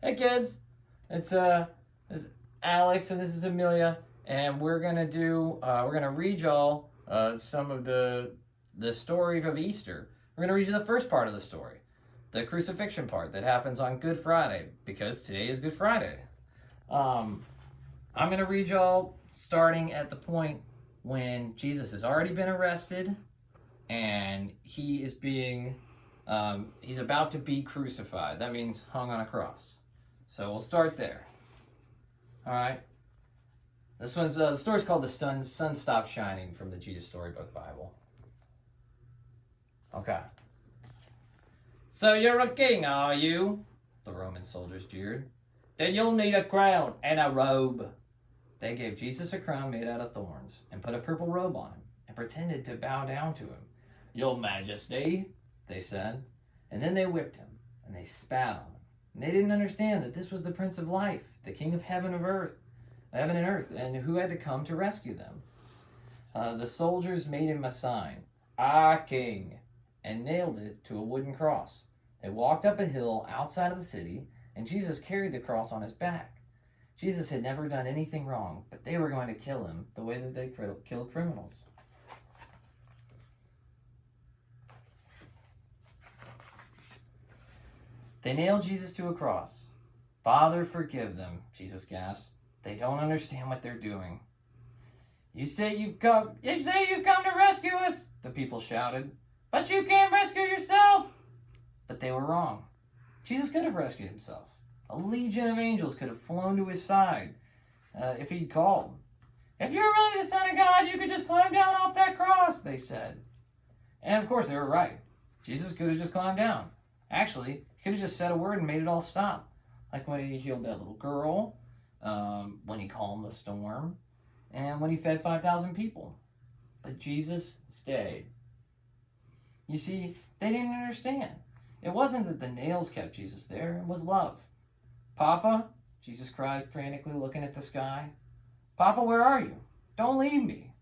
Hey kids, this is Alex and this is Amelia, and we're gonna read y'all some of the story of Easter. We're gonna read you the first part of the story, the crucifixion part that happens on Good Friday, because today is Good Friday. I'm gonna read y'all starting at the point when Jesus has already been arrested, and he is he's about to be crucified. That means hung on a cross. So we'll start there. All right. This one's the story's called "The Sun Stopped Shining" from the Jesus Storybook Bible. Okay. So you're a king, are you? The Roman soldiers jeered. Then you'll need a crown and a robe. They gave Jesus a crown made out of thorns and put a purple robe on him and pretended to bow down to him. Your Majesty, they said. And then they whipped him and they spat on him. And they didn't understand that this was the Prince of Life, the King of heaven and earth, and who had to come to rescue them. The soldiers made him a sign, "Our King," and nailed it to a wooden cross. They walked up a hill outside of the city, and Jesus carried the cross on his back. Jesus had never done anything wrong, but they were going to kill him the way that they kill criminals. They nailed Jesus to a cross. "Father, forgive them," Jesus gasped. "They don't understand what they're doing." You say you've come to rescue us," the people shouted. "But you can't rescue yourself." But they were wrong. Jesus could have rescued himself. A legion of angels could have flown to his side if he'd called. "If you're really the Son of God, you could just climb down off that cross," they said. And of course they were right. Jesus could have just climbed down. Actually, he could have just said a word and made it all stop. Like when he healed that little girl, when he calmed the storm, and when he fed 5,000 people. But Jesus stayed. You see, they didn't understand. It wasn't that the nails kept Jesus there, it was love. "Papa," Jesus cried frantically, looking at the sky. "Papa, where are you? Don't leave me."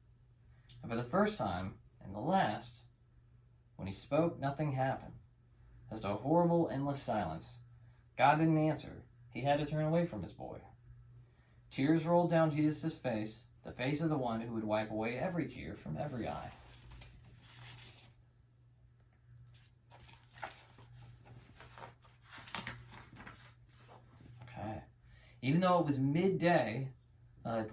And for the first time, and the last, when he spoke, nothing happened. Just a horrible, endless silence. God didn't answer. He had to turn away from his boy. Tears rolled down Jesus' face, the face of the one who would wipe away every tear from every eye. Okay. Even though it was midday, a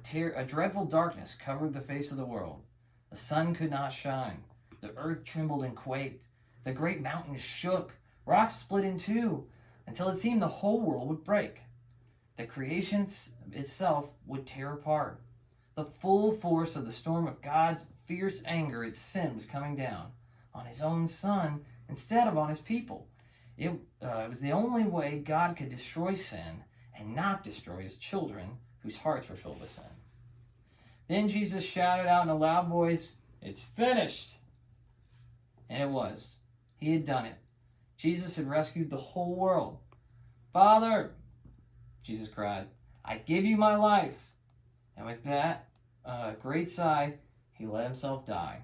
dreadful darkness covered the face of the world. The sun could not shine. The earth trembled and quaked. The great mountains shook. Rocks split in two until it seemed the whole world would break. The creation itself would tear apart. The full force of the storm of God's fierce anger at sin was coming down on his own Son instead of on his people. It was the only way God could destroy sin and not destroy his children whose hearts were filled with sin. Then Jesus shouted out in a loud voice, "It's finished!" And it was. He had done it. Jesus had rescued the whole world. "Father," Jesus cried, "I give you my life." And with that great sigh, he let himself die.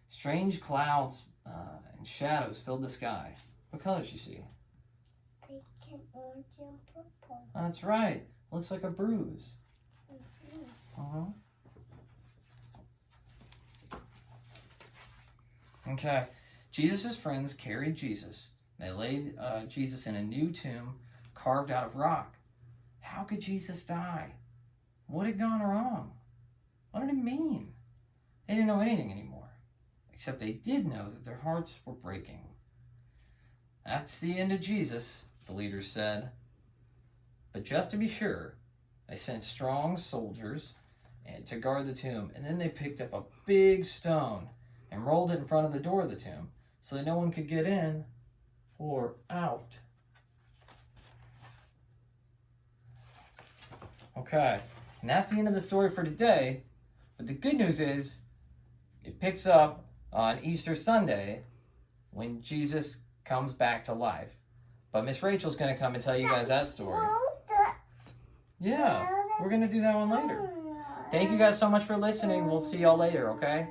Strange clouds and shadows filled the sky. What colors do you see? Pink and orange and purple. That's right. Looks like a bruise. Mm-hmm. Okay. Jesus' friends carried Jesus. They laid Jesus in a new tomb carved out of rock. How could Jesus die? What had gone wrong? What did it mean? They didn't know anything anymore, except they did know that their hearts were breaking. "That's the end of Jesus," the leaders said. But just to be sure, they sent strong soldiers to guard the tomb, and then they picked up a big stone and rolled it in front of the door of the tomb so that no one could get in or out. Okay, and that's the end of the story for today. But the good news is, it picks up on Easter Sunday when Jesus comes back to life. But Miss Rachel's going to come and tell you guys that story. Yeah, we're going to do that one later. Thank you guys so much for listening. We'll see y'all later, okay?